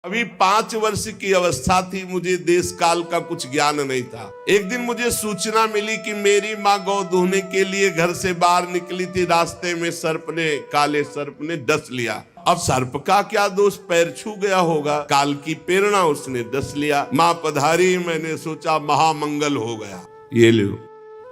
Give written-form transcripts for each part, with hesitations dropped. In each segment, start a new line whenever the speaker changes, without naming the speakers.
अभी 5 वर्ष की अवस्था थी, मुझे देश काल का कुछ ज्ञान नहीं था। एक दिन मुझे सूचना मिली कि मेरी माँ गौ दूहने के लिए घर से बाहर निकली थी। रास्ते में काले सर्प ने डस लिया। अब सर्प का क्या दोष, पैर छू गया होगा, काल की प्रेरणा, उसने डस लिया। माँ पधारी, मैंने सोचा महामंगल हो गया। ये लो,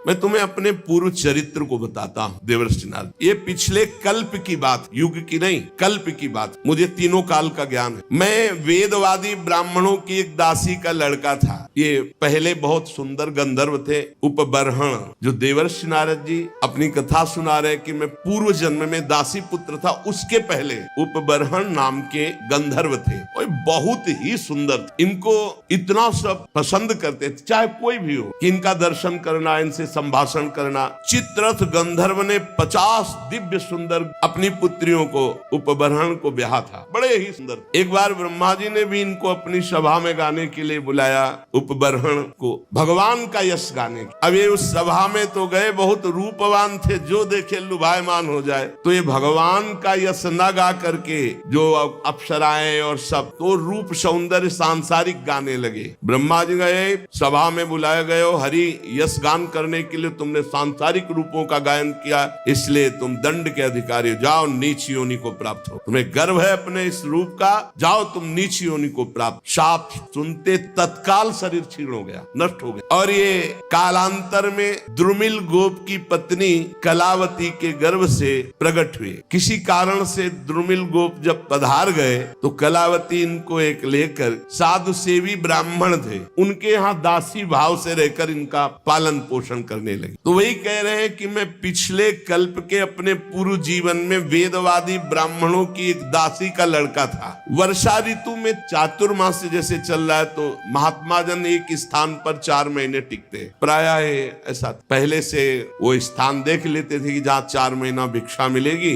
मैं तुम्हें अपने पूर्व चरित्र को बताता हूँ देवर्षि नारद। ये पिछले कल्प की बात, युग की नहीं, कल्प की बात। मुझे तीनों काल का ज्ञान है। मैं वेदवादी ब्राह्मणों की एक दासी का लड़का था। ये पहले बहुत सुंदर गंधर्व थे, उपबर्हण, जो देवर्षि नारद जी अपनी कथा सुना रहे कि मैं पूर्व जन्म में दासी पुत्र था, उसके पहले उपबर्हण नाम के गंधर्व थे और बहुत ही सुंदर। इनको इतना सब पसंद करते थे, चाहे कोई भी हो, कि इनका दर्शन करना, इनसे संभाषण करना। चित्ररथ गंधर्व ने 50 दिव्य सुंदर अपनी पुत्रियों को, उपबर्हण को ब्याहा था, बड़े ही सुंदर। एक बार ब्रह्मा जी ने भी इनको अपनी सभा में गाने के लिए बुलाया, उपबर्हण को, भगवान का यश गाने। अब ये उस सभा में तो गए, बहुत रूपवान थे, जो देखे लुभायमान हो जाए। तो ये भगवान का यश न गा करके जो अप्सराएं और सब, तो रूप सौंदर्य सांसारिक गाने लगे। ब्रह्मा जी गए, सभा में बुलाए गए हो, हरि यश गान करने के लिए तुमने सांसारिक रूपों का गायन किया, इसलिए तुम दंड के अधिकारी हो, जाओ नीच योनि को प्राप्त हो। तुम्हें गर्व है अपने इस रूप का, जाओ तुम नीच योनि को प्राप्त। शाप सुनते तत्काल शरीर क्षीण हो गया, नष्ट हो गया। और ये कालांतर में द्रुमिल गोप की पत्नी कलावती के गर्भ से प्रकट हुए। किसी कारण से द्रुमिल गोप जब पधार गए तो कलावती इनको एक लेकर, साधु सेवी ब्राह्मण थे, उनके यहाँ दासी भाव से रहकर इनका पालन पोषण करने लगे। तो वही कह रहे हैं कि मैं पिछले कल्प के अपने पूर्व जीवन में वेदवादी ब्राह्मणों की एक दासी का लड़का था। वर्षा ऋतु में चातुर्मास जैसे चल रहा है तो महात्मा जन एक स्थान पर 4 महीने टिकते, प्रायः ऐसा पहले से वो स्थान देख लेते थे कि जहाँ 4 महीना भिक्षा मिलेगी,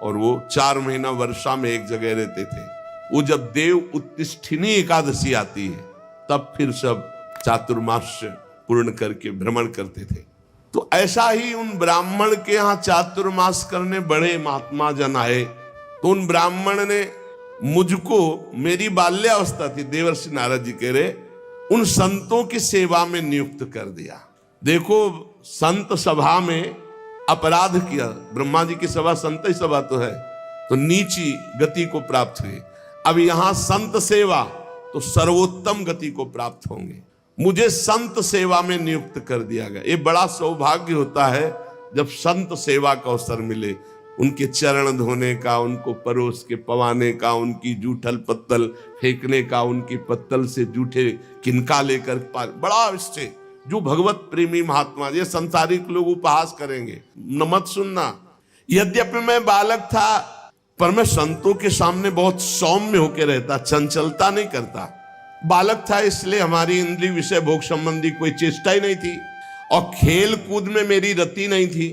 और वो 4 महीना वर्षा में एक जगह रहते थे। वो जब देव उत्तिष्ठिनी एकादशी आती है तब फिर सब चातुर्मास पूर्ण करके भ्रमण करते थे। तो ऐसा ही उन ब्राह्मण के यहाँ चातुर्मास करने बड़े महात्मा जन आए। तो उन ब्राह्मण ने मुझको, मेरी बाल्यावस्था थी, देवर्षि नारद जी कह रहे, उन संतों की सेवा में नियुक्त कर दिया। देखो, संत सभा में अपराध किया, ब्रह्मा जी की सभा संत ही सभा तो है, तो नीची गति को प्राप्त हुए। अब यहां संत सेवा तो सर्वोत्तम गति को प्राप्त होंगे। मुझे संत सेवा में नियुक्त कर दिया गया। ये बड़ा सौभाग्य होता है जब संत सेवा का अवसर मिले, उनके चरण धोने का, उनको परोस के पवाने का, उनकी जूठल पत्तल फेंकने का, उनकी पत्तल से जूठे किनका लेकर, बड़ा इससे जो भगवत प्रेमी महात्मा, ये संसारिक लोग उपहास करेंगे, न मत सुनना। यद्यपि मैं बालक था पर मैं संतों के सामने बहुत सौम्य होकर रहता, चंचलता नहीं करता। बालक था इसलिए हमारी इंद्रिय विषय भोग संबंधी कोई चेष्टा ही नहीं थी, और खेल कूद में मेरी रति नहीं थी।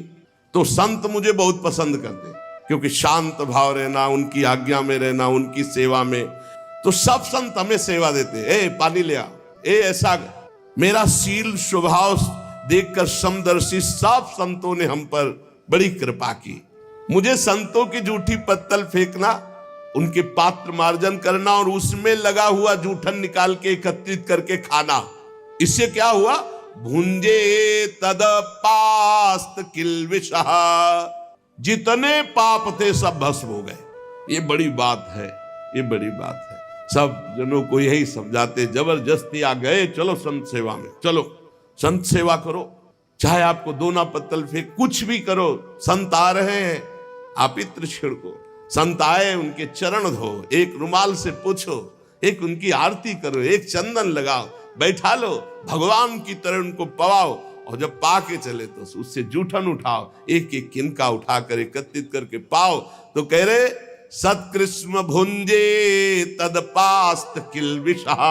तो संत मुझे बहुत पसंद करते, क्योंकि शांत भाव रहना, उनकी आज्ञा में रहना, उनकी सेवा में। तो सब संत हमें सेवा देते, ए पानी ले आ, ए ऐसा। मेरा शील स्वभाव देखकर समदर्शी सब संतों ने हम पर बड़ी कृपा की। मुझे संतों की जूठी पत्तल फेंकना, उनके पात्र मार्जन करना और उसमें लगा हुआ जूठन निकाल के एकत्रित करके खाना, इससे क्या हुआ, भुंजे तद पास्त किल्बिषः, जितने पाप थे सब भस्म हो गए। ये बड़ी बात है, ये बड़ी बात है। सब जनों को यही समझाते, जबरदस्ती आ गए, चलो संत सेवा में, चलो संत सेवा करो, चाहे आपको दोना पत्तल फेंक, कुछ भी करो, संत आ रहे हैं, आप इत्र छिड़को। संत आए, उनके चरण धो, एक रुमाल से पोछो, एक उनकी आरती करो, एक चंदन लगाओ, बैठा लो, भगवान की तरह उनको पवाओ, और जब पाके चले तो उससे जूठन उठाओ, एक एक किनका उठाकर एकत्रित करके पाओ। तो कह रहे, सत्कृष्ण भुंजे तदपास्त किल्बिषः,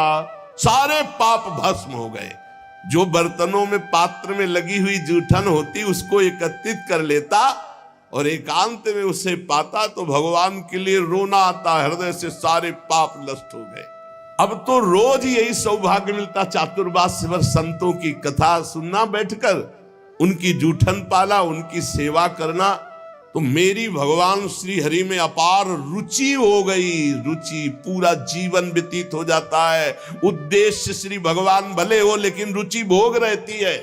सारे पाप भस्म हो गए। जो बर्तनों में, पात्र में लगी हुई जूठन होती, उसको एकत्रित कर लेता और एकांत में उसे पाता तो भगवान के लिए रोना आता, हृदय से सारे पाप नष्ट हो गए। अब तो रोज यही सौभाग्य मिलता, चातुर्मास भर संतों की कथा सुनना, बैठकर उनकी जूठन पाला, उनकी सेवा करना। तो मेरी भगवान श्री हरि में अपार रुचि हो गई। रुचि, पूरा जीवन व्यतीत हो जाता है। उद्देश्य श्री भगवान भले हो, लेकिन रुचि भोग रहती है,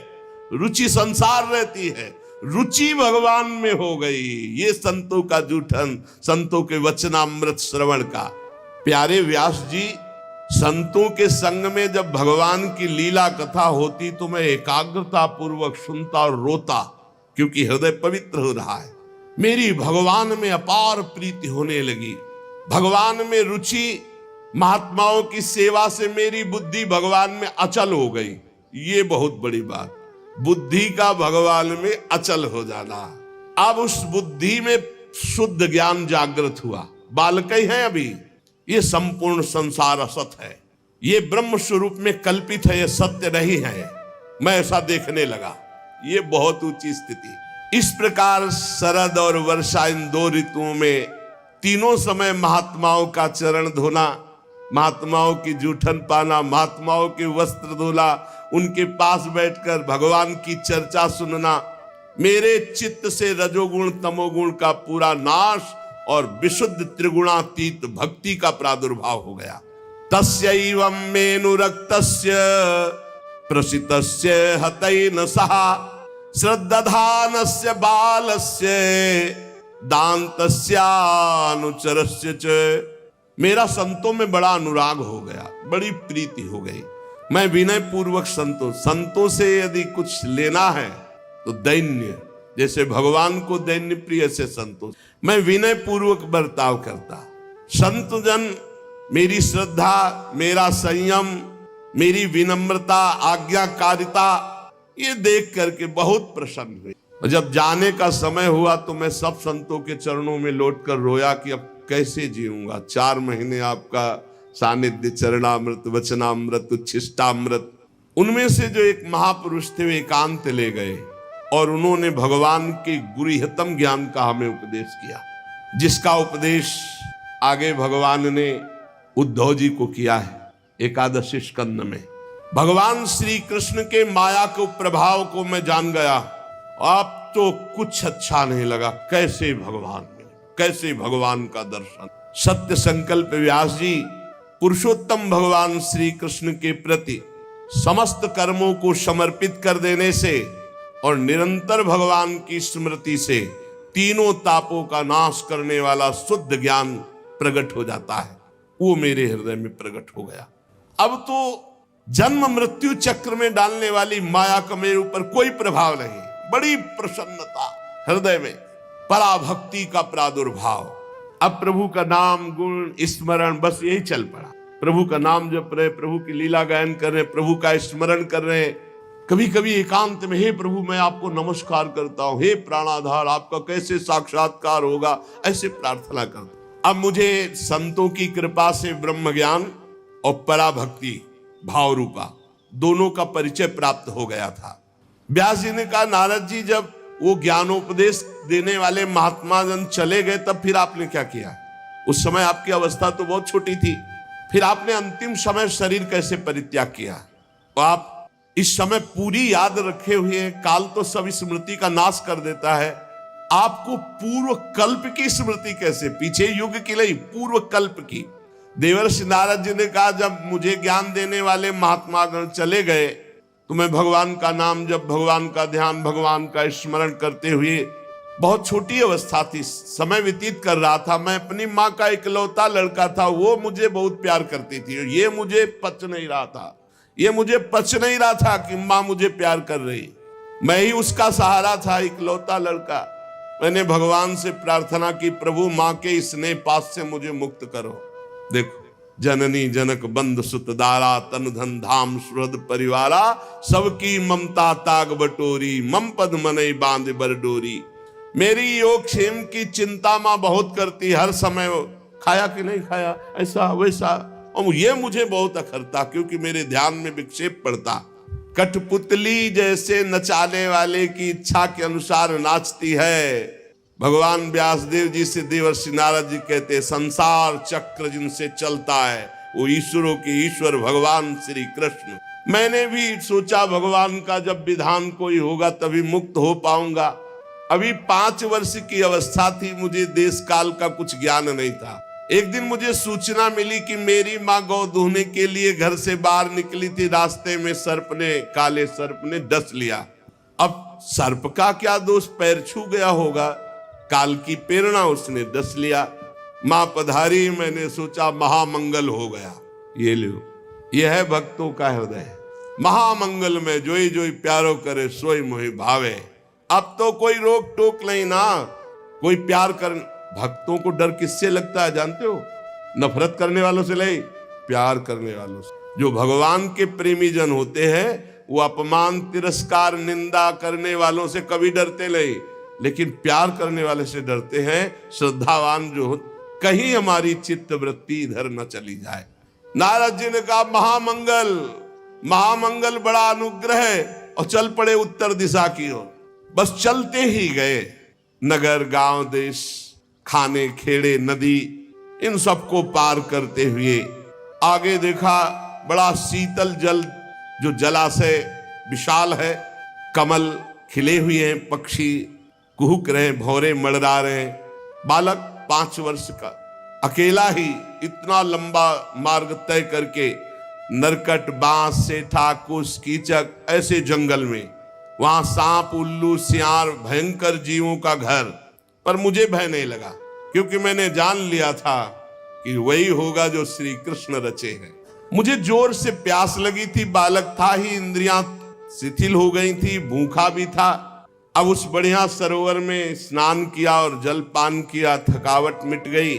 रुचि संसार रहती है। रुचि भगवान में हो गई। ये संतों का जूठन, संतों के वचनामृत श्रवण का। प्यारे व्यास जी, संतों के संग में जब भगवान की लीला कथा होती तो मैं एकाग्रता पूर्वक सुनता और रोता, क्योंकि हृदय पवित्र हो रहा है। मेरी भगवान में अपार प्रीति होने लगी, भगवान में रुचि। महात्माओं की सेवा से मेरी बुद्धि भगवान में अचल हो गई। ये बहुत बड़ी बात, बुद्धि का भगवान में अचल हो जाना। अब उस बुद्धि में शुद्ध ज्ञान जागृत हुआ। बालक ही है अभी, ये संपूर्ण संसार असत है, ये ब्रह्म स्वरूप में कल्पित है, ये सत्य नहीं है। मैं ऐसा देखने लगा। ये बहुत ऊंची स्थिति। इस प्रकार शरद और वर्षा, इन दो ऋतुओं में तीनों समय महात्माओं का चरण धोना, महात्माओं की जूठन पाना, महात्माओं के वस्त्र धोना, उनके पास बैठकर भगवान की चर्चा सुनना, मेरे चित्त से रजोगुण तमोगुण का पूरा नाश और विशुद्ध त्रिगुणातीत भक्ति का प्रादुर्भाव हो गया। तस्यैवं मेनुरक्तस्य प्रसितस्य हतैन सहा श्रद्धानस्य बालस्य दान्तस्य अनुचरस्य च। मेरा संतों में बड़ा अनुराग हो गया, बड़ी प्रीति हो गई। मैं विनय पूर्वक संतों से यदि कुछ लेना है तो दैन्य, जैसे भगवान को दैन्य प्रिय से संतों, मैं विनय पूर्वक बर्ताव करता। संत जन मेरी श्रद्धा, मेरा संयम, मेरी विनम्रता, आज्ञाकारिता, ये देख करके बहुत प्रसन्न हुए। जब जाने का समय हुआ तो मैं सब संतों के चरणों में लौटकर रोया कि अब कैसे जीऊंगा। 4 महीने आपका सानिध्य, चरणामृत, वचनामृत, उच्छिष्टामृत, उनमें से जो एक महापुरुष थे वे एकांत ले गए और उन्होंने भगवान के गुरुहितम ज्ञान का हमें उपदेश किया, जिसका उपदेश आगे भगवान ने उद्धव जी को किया है एकादशी स्कंद में। भगवान श्री कृष्ण के माया के प्रभाव को मैं जान गया। अब तो कुछ अच्छा नहीं लगा। कैसे भगवान मिले, कैसे भगवान का दर्शन। सत्य संकल्प व्यास जी पुरुषोत्तम भगवान श्री कृष्ण के प्रति समस्त कर्मों को समर्पित कर देने से और निरंतर भगवान की स्मृति से तीनों तापों का नाश करने वाला शुद्ध ज्ञान प्रकट हो जाता है। वो मेरे हृदय में प्रकट हो गया। अब तो जन्म मृत्यु चक्र में डालने वाली माया का मेरे ऊपर कोई प्रभाव नहीं। बड़ी प्रसन्नता हृदय में, पराभक्ति का प्रादुर्भाव। अब प्रभु का नाम गुण स्मरण बस यही चल पड़ा। प्रभु का नाम जप रहे, प्रभु की लीला गायन कर रहे, प्रभु का स्मरण कर रहे। कभी कभी एकांत में, हे प्रभु मैं आपको नमस्कार करता हूं, हे प्राणाधार आपका कैसे साक्षात्कार होगा, ऐसे प्रार्थना करता। अब मुझे संतों की कृपा से ब्रह्म ज्ञान और पराभक्ति भाव रूपा दोनों का परिचय प्राप्त हो गया था। व्यास जी ने कहा, नारद जी जब वो ज्ञानोपदेश देने वाले महात्मा जन चले गए तब फिर आपने क्या किया? उस समय आपकी अवस्था तो बहुत छोटी थी, फिर आपने अंतिम समय शरीर कैसे परित्याग किया? तो आप इस समय पूरी याद रखे हुए हैं। काल तो सब स्मृति का नाश कर देता है। आपको पूर्व कल्प की स्मृति कैसे? पीछे युग की नहीं, पूर्व कल्प की। देवर्षि नारद जी ने कहा, जब मुझे ज्ञान देने वाले महात्मा गण चले गए तो मैं भगवान का नाम जब, भगवान का ध्यान, भगवान का स्मरण करते हुए, बहुत छोटी अवस्था थी, समय व्यतीत कर रहा था। मैं अपनी माँ का इकलौता लड़का था, वो मुझे बहुत प्यार करती थी। ये मुझे पच नहीं रहा था, ये मुझे पच नहीं रहा था कि माँ मुझे प्यार कर रही। मैं ही उसका सहारा था, इकलौता लड़का। मैंने भगवान से प्रार्थना की, प्रभु माँ के स्नेह पास से मुझे मुक्त करो। देखो, जननी जनक बंध सुत दारा, तन धन धाम सुहृद परिवारा, सबकी ममता ताग बटोरी, मम पद मनई बांध बरडोरी। मेरी योग क्षेम की चिंता माँ बहुत करती, हर समय खाया कि नहीं खाया, ऐसा वैसा, और ये मुझे बहुत अखरता क्योंकि मेरे ध्यान में विक्षेप पड़ता। कठपुतली जैसे नचाने वाले की इच्छा के अनुसार नाचती है। भगवान व्यासदेव जी से देवर्षि नारद जी कहते, संसार चक्र जिनसे चलता है वो ईश्वरों के ईश्वर भगवान श्री कृष्ण। मैंने भी सोचा भगवान का जब विधान कोई होगा तभी मुक्त हो पाऊंगा। अभी 5 वर्ष की अवस्था थी, मुझे देश काल का कुछ ज्ञान नहीं था। एक दिन मुझे सूचना मिली कि मेरी माँ गौ दूहने के लिए घर से बाहर निकली थी। रास्ते में काले सर्प ने डस लिया। अब सर्प का क्या दोष, पैर छू गया होगा, काल की प्रेरणा, उसने डस लिया। माँ पधारी, मैंने सोचा महामंगल हो गया। ये लो, यह है भक्तों का हृदय। महामंगल में जोई जोई प्यारो करे सोई मोहि भावे। अब तो कोई रोक टोक नहीं ना, कोई प्यार कर। भक्तों को डर किससे लगता है जानते हो? नफरत करने वालों से नहीं, प्यार करने वालों से। जो भगवान के प्रेमी जन होते हैं वो अपमान, तिरस्कार, निंदा करने वालों से कभी डरते नहीं, लेकिन प्यार करने वाले से डरते हैं। श्रद्धावान जो हो, कहीं हमारी चित्त वृत्ति इधर न चली जाए। नारद जी ने कहा महामंगल, महामंगल बड़ा अनुग्रह है, और चल पड़े उत्तर दिशा की ओर। बस चलते ही गए। नगर, गांव, देश, खाने, खेड़े, नदी, इन सबको पार करते हुए आगे देखा बड़ा शीतल जल, जो जलाशय विशाल है, कमल खिले हुए हैं, पक्षी कुहुक रहे, भौरे मड़रा रहे। बालक 5 वर्ष का अकेला ही इतना लंबा मार्ग तय करके, नरकट, बांस, सेठा, कुश, कीचक, ऐसे जंगल में, वहां सांप, उल्लू, सियार, भयंकर जीवों का घर। पर मुझे भय नहीं लगा, क्योंकि मैंने जान लिया था कि वही होगा जो श्री कृष्ण रचे हैं। मुझे जोर से प्यास लगी थी, बालक था ही, इंद्रियां शिथिल हो गई थी, भूखा भी था। अब उस बढ़िया सरोवर में स्नान किया और जल पान किया, थकावट मिट गई।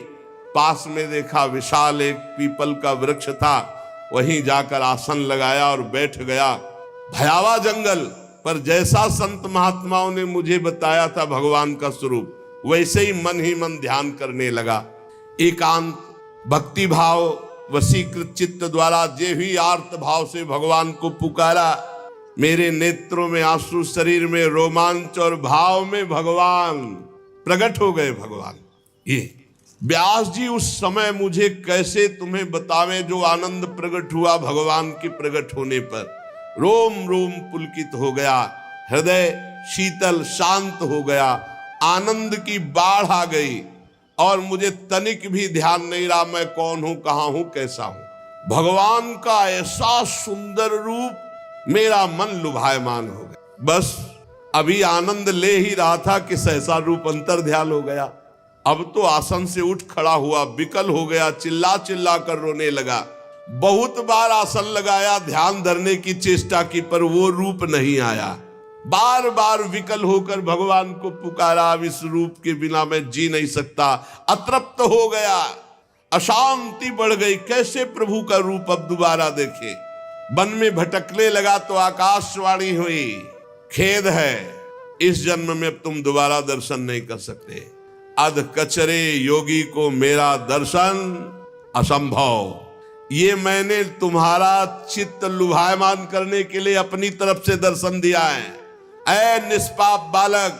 पास में देखा विशाल एक पीपल का वृक्ष था, वहीं जाकर आसन लगाया और बैठ गया। भयावह जंगल, पर जैसा संत महात्माओं ने मुझे बताया था भगवान का स्वरूप, वैसे ही मन ध्यान करने लगा। एकांत भक्ति भाव, वशीकृत चित्त द्वारा जे भी आर्त भाव से भगवान को पुकारा, मेरे नेत्रों में आंसू, शरीर में रोमांच, और भाव में भगवान प्रकट हो गए। भगवान, ये व्यास जी उस समय मुझे कैसे तुम्हें बतावें जो आनंद प्रकट हुआ भगवान के प्रकट होने पर। रोम रोम पुलकित हो गया, हृदय शीतल शांत हो गया, आनंद की बाढ़ आ गई, और मुझे तनिक भी ध्यान नहीं रहा मैं कौन हूं, कहां हूं, कैसा हूं। भगवान का ऐसा सुंदर रूप, मेरा मन लुभायमान हो गया। बस अभी आनंद ले ही रहा था कि सहसा रूप अंतर ध्यान हो गया। अब तो आसन से उठ खड़ा हुआ, विकल हो गया, चिल्ला चिल्ला कर रोने लगा। बहुत बार आसन लगाया, ध्यान धरने की चेष्टा की, पर वो रूप नहीं आया। बार बार विकल होकर भगवान को पुकारा, अब इस रूप के बिना मैं जी नहीं सकता। अतृप्त हो गया, अशांति बढ़ गई, कैसे प्रभु का रूप अब दोबारा देखे। वन में भटकने लगा तो आकाशवाणी हुई, खेद है, इस जन्म में अब तुम दोबारा दर्शन नहीं कर सकते। अध कचरे योगी को मेरा दर्शन असंभव। ये मैंने तुम्हारा चित्त लुभायमान करने के लिए अपनी तरफ से दर्शन दिया है। ऐ निष्पाप बालक,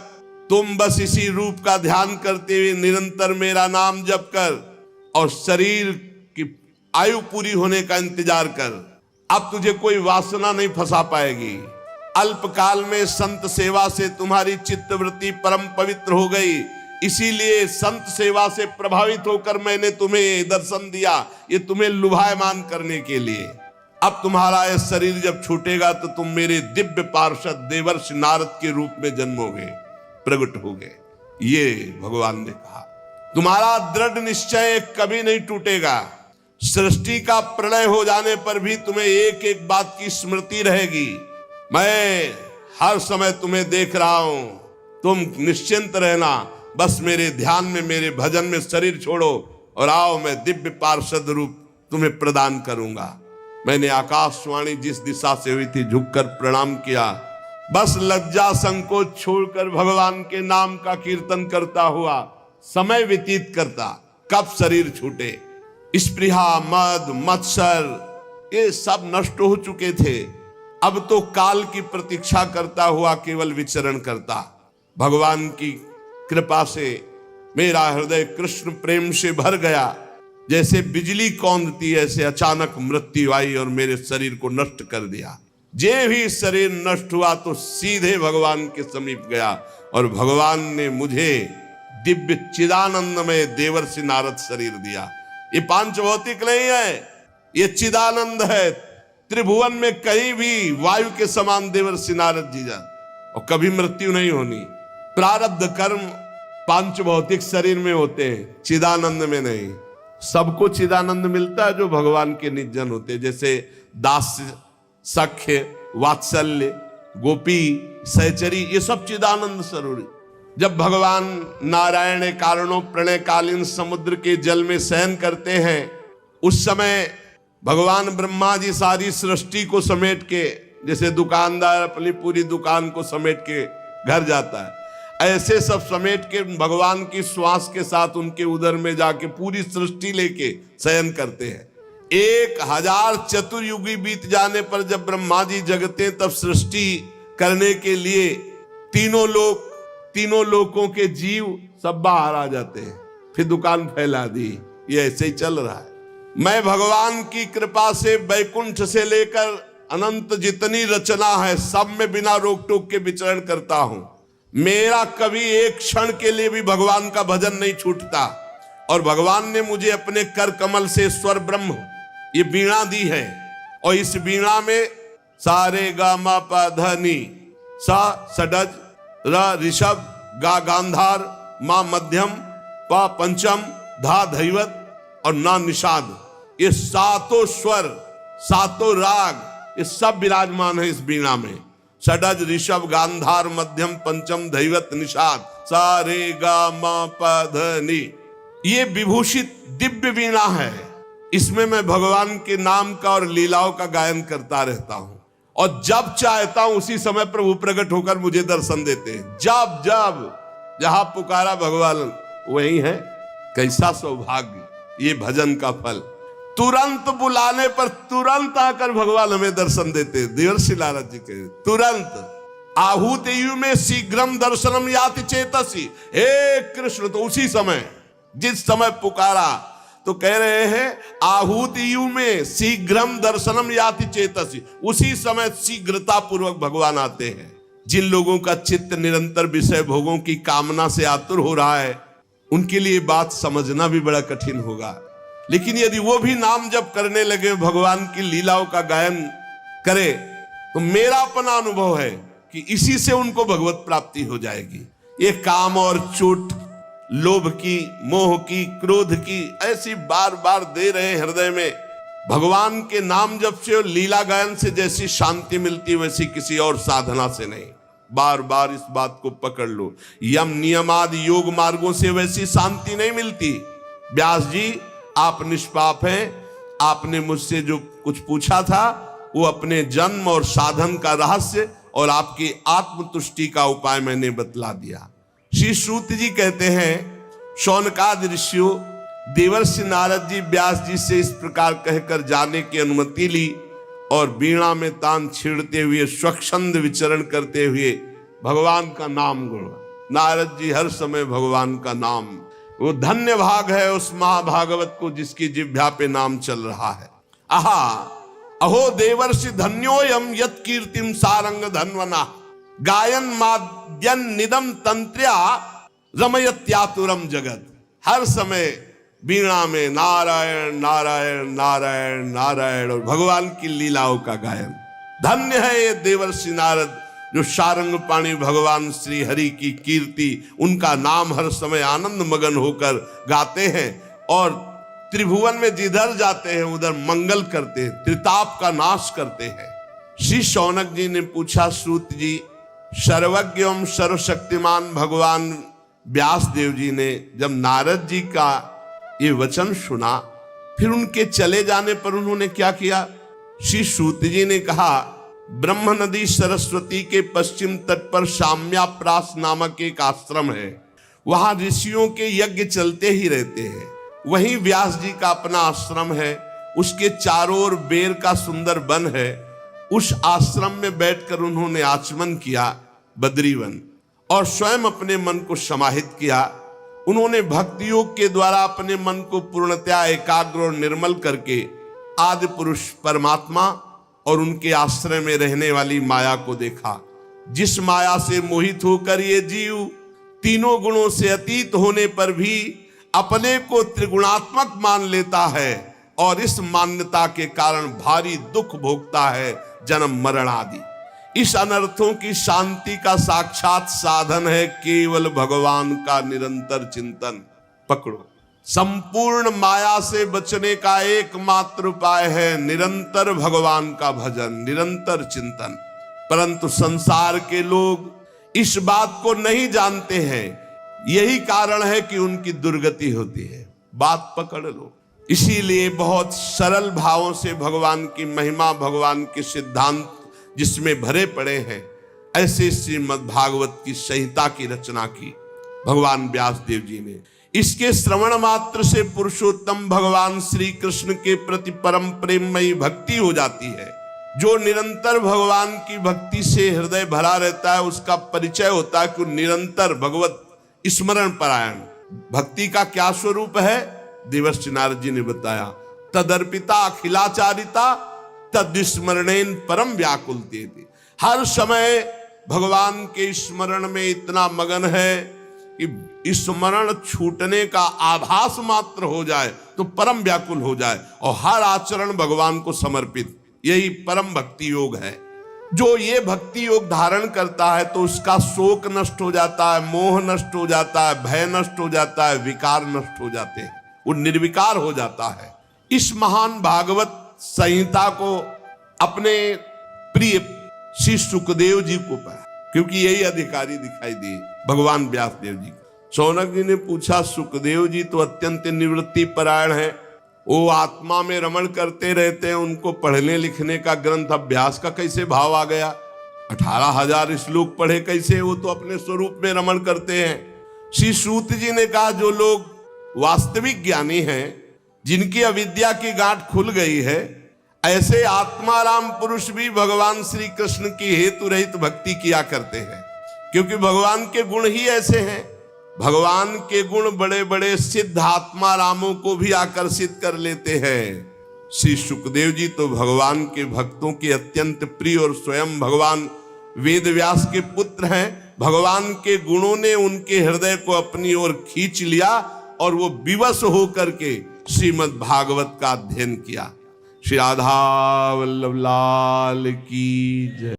तुम बस इसी रूप का ध्यान करते हुए निरंतर मेरा नाम जप कर और शरीर की आयु पूरी होने का इंतजार कर। अब तुझे कोई वासना नहीं फंसा पाएगी। अल्पकाल में संत सेवा से तुम्हारी चित्तवृत्ति परम पवित्र हो गई, इसीलिए संत सेवा से प्रभावित होकर मैंने तुम्हें दर्शन दिया, ये तुम्हें लुभायमान करने के लिए। अब तुम्हारा यह शरीर जब छूटेगा तो तुम मेरे दिव्य पार्षद देवर्षि नारद के रूप में जन्मोगे, प्रकट होगे। ये भगवान ने कहा। तुम्हारा दृढ़ निश्चय कभी नहीं टूटेगा। सृष्टि का प्रलय हो जाने पर भी तुम्हें एक एक बात की स्मृति रहेगी। मैं हर समय तुम्हें देख रहा हूं, तुम निश्चिंत रहना। बस मेरे ध्यान में, मेरे भजन में शरीर छोड़ो और आओ, मैं दिव्य पार्षद रूप तुम्हें प्रदान करूंगा। मैंने आकाशवाणी जिस दिशा से हुई थी झुककर प्रणाम किया। बस लज्जा संकोच छोड़कर भगवान के नाम का कीर्तन करता हुआ समय व्यतीत करता। कब शरीर छूटे। स्पृहा, मद, मत्सर ये सब नष्ट हो चुके थे। अब तो काल की प्रतीक्षा करता हुआ केवल विचरण करता। भगवान की कृपा से मेरा हृदय कृष्ण प्रेम से भर गया। जैसे बिजली कौंधती ऐसे अचानक मृत्यु आई और मेरे शरीर को नष्ट कर दिया। जे भी शरीर नष्ट हुआ तो सीधे भगवान के समीप गया और भगवान ने मुझे दिव्य चिदानंदमय देवर्षि नारद शरीर दिया। ये पांच भौतिक नहीं है, ये चिदानंद है। त्रिभुवन में कहीं भी वायु के समान देवर्षि नारद जी जा, और कभी मृत्यु नहीं होनी। प्रारब्ध कर्म पांच भौतिक शरीर में होते हैं, चिदानंद में नहीं। सबको चिदानंद मिलता है जो भगवान के निजन होते हैं, जैसे दास्य, सख्य, वात्सल्य, गोपी, सहचरी, ये सब चिदानंद स्वरूप। जब भगवान नारायण कारणों प्रणयकालीन समुद्र के जल में शयन करते हैं, उस समय भगवान ब्रह्मा जी सारी सृष्टि को समेट के, जैसे दुकानदार अपनी पूरी दुकान को समेट के घर जाता है, ऐसे सब समेट के भगवान की श्वास के साथ उनके उदर में जाके पूरी सृष्टि लेके शयन करते हैं। 1000 चतुर्युगी बीत जाने पर जब ब्रह्मा जी जगते, तब सृष्टि करने के लिए तीनों लोकों के जीव सब बाहर आ जाते हैं। फिर दुकान फैला दी। ये ऐसे ही चल रहा है। मैं भगवान की कृपा से वैकुंठ से लेकर अनंत जितनी रचना है, सब में बिना रोक टोक के विचरण करता हूं। मेरा कभी एक क्षण के लिए भी भगवान का भजन नहीं छूटता। और भगवान ने मुझे अपने कर कमल से स्वर ब्रह्म ये वीणा दी है, और इस वीणा में सारे गा मा पा ध नी, सा सडज, र ऋषभ, गा गांधार, मा मध्यम, पा पंचम, धा धैवत और ना निषाद, ये सातों स्वर, सातों राग, ये सब विराजमान है इस वीणा में। षडज, ऋषभ, गांधार, मध्यम, पंचम, धैवत, निषाद, सारे गा मा पा ध नी, ये विभूषित दिव्य वीणा है। इसमें मैं भगवान के नाम का और लीलाओं का गायन करता रहता हूं, और जब चाहता हूं उसी समय प्रभु प्रकट होकर मुझे दर्शन देते हैं। जब जब जहां पुकारा भगवान वही है। कैसा सौभाग्य, ये भजन का फल। तुरंत बुलाने पर तुरंत आकर भगवान हमें दर्शन देते। देवर्षि नारद जी के तुरंत आहूत यु में शीघ्रम दर्शनम याति चेतसी, हे कृष्ण, तो उसी समय जिस समय पुकारा तो कह रहे हैं आहूत यु में शीघ्रम दर्शनम याति चेतसी, उसी समय शीघ्रता पूर्वक भगवान आते हैं। जिन लोगों का चित्त निरंतर विषय भोगों की कामना से आतुर हो रहा है, उनके लिए बात समझना भी बड़ा कठिन होगा। लेकिन यदि वो भी नाम जप करने लगे, भगवान की लीलाओं का गायन करे, तो मेरा अपना अनुभव है कि इसी से उनको भगवत प्राप्ति हो जाएगी। ये काम और चोट, लोभ की, मोह की, क्रोध की ऐसी बार बार दे रहे हृदय में, भगवान के नाम जप से और लीला गायन से जैसी शांति मिलती है, वैसी किसी और साधना से नहीं। बार बार इस बात को पकड़ लो। यम नियम आदि योग मार्गों से वैसी शांति नहीं मिलती। व्यास जी, आप निष्पाप हैं। आपने मुझसे जो कुछ पूछा था वो अपने जन्म और साधन का रहस्य और आपकी आत्मतुष्टि का उपाय मैंने बतला दिया। श्री सूत जी कहते हैं, शौनकादि ऋषियों देवर्षि नारद जी व्यास जी से इस प्रकार कहकर जाने की अनुमति ली, और वीणा में तान छेड़ते हुए स्वच्छंद विचरण करते हुए भगवान का नाम गुण। नारद जी हर समय भगवान का नाम, वो धन्य भाग है उस महाभागवत को जिसकी जिह्वा पे नाम चल रहा है। आहा अहो देवर्षि धन्योयम यत् कीर्तिम सारंग धन्वना, गायन माद्यन निदम तंत्र्या रमयत्यातुरम जगत। हर समय वीणा में नारायण नारायण नारायण नारायण और भगवान की लीलाओं का गायन। धन्य है ये देवर्षि नारद जो सारंग पाणी भगवान श्री हरि की कीर्ति, उनका नाम हर समय आनंद मगन होकर गाते हैं, और त्रिभुवन में जिधर जाते हैं उधर मंगल करते हैं, त्रिताप का नाश करते हैं। श्री शौनक जी ने पूछा, सूत जी, सर्वज्ञ एवं सर्वशक्तिमान भगवान व्यास देव जी ने जब नारद जी का ये वचन सुना, फिर उनके चले जाने पर उन्होंने क्या किया? श्री सूत जी ने कहा, ब्रह्म नदी सरस्वती के पश्चिम तट पर शाम्याप्रास नामक एक आश्रम है। वहां ऋषियों के यज्ञ चलते ही रहते हैं। वहीं व्यास जी का अपना आश्रम है। उसके चारों ओर बेर का सुंदर वन है। उस आश्रम में बैठकर उन्होंने आचमन किया, बद्रीवन, और स्वयं अपने मन को समाहित किया। उन्होंने भक्ति योग के द्वारा अपने मन को पूर्णतया एकाग्र और निर्मल करके आदि पुरुष परमात्मा और उनके आश्रय में रहने वाली माया को देखा। जिस माया से मोहित होकर ये जीव तीनों गुणों से अतीत होने पर भी अपने को त्रिगुणात्मक मान लेता है और इस मान्यता के कारण भारी दुख भोगता है, जन्म मरण आदि। इस अनर्थों की शांति का साक्षात साधन है केवल भगवान का निरंतर चिंतन। पकड़ो, संपूर्ण माया से बचने का एकमात्र उपाय है निरंतर भगवान का भजन, निरंतर चिंतन। परंतु संसार के लोग इस बात को नहीं जानते हैं, यही कारण है कि उनकी दुर्गति होती है। बात पकड़ लो। इसीलिए बहुत सरल भावों से भगवान की महिमा, भगवान के सिद्धांत जिसमें भरे पड़े हैं, ऐसे श्रीमद् भागवत की संहिता की रचना की भगवान व्यास देव जी ने। इसके श्रवण मात्र से पुरुषोत्तम भगवान श्री कृष्ण के प्रति परम प्रेममयी भक्ति हो जाती है। जो निरंतर भगवान की भक्ति से हृदय भरा रहता है, उसका परिचय होता है कि निरंतर भगवत स्मरण परायण। भक्ति का क्या स्वरूप है? देवर्षि नारद जी ने बताया, तदर्पिता अखिलाचारिता तद स्मरणेन परम व्याकुलते। हर समय भगवान के स्मरण में इतना मगन है कि स्मरण छूटने का आभास मात्र हो जाए तो परम व्याकुल हो जाए, और हर आचरण भगवान को समर्पित। यही परम भक्ति योग है। जो ये भक्ति योग धारण करता है तो उसका शोक नष्ट हो जाता है, मोह नष्ट हो जाता है, भय नष्ट हो जाता है, विकार नष्ट हो जाते हैं, वो निर्विकार हो जाता है। इस महान भागवत संहिता को अपने प्रिय श्री सुखदेव जी को पढ़ा, क्योंकि यही अधिकारी दिखाई दिए भगवान व्यास देव जी। शौनक जी ने पूछा, सुखदेव जी तो अत्यंत निवृत्ति परायण है, वो आत्मा में रमण करते रहते हैं, उनको पढ़ने लिखने का ग्रंथ अभ्यास का कैसे भाव आ गया? 18,000 श्लोक पढ़े कैसे? वो तो अपने स्वरूप में रमण करते हैं। श्री सूत जी ने कहा, जो लोग वास्तविक ज्ञानी हैं, जिनकी अविद्या की गांठ खुल गई है, ऐसे आत्माराम पुरुष भी भगवान श्री कृष्ण की हेतु रहित भक्ति किया करते हैं, क्योंकि भगवान के गुण ही ऐसे हैं। भगवान के गुण बड़े बड़े सिद्ध आत्मारामों को भी आकर्षित कर लेते हैं। श्री सुखदेव जी तो भगवान के भक्तों के अत्यंत प्रिय और स्वयं भगवान वेद व्यास के पुत्र हैं। भगवान के गुणों ने उनके हृदय को अपनी ओर खींच लिया और वो विवश होकर के श्रीमद् भागवत का अध्ययन किया। श्री राधा वल्लभ लाल की जय।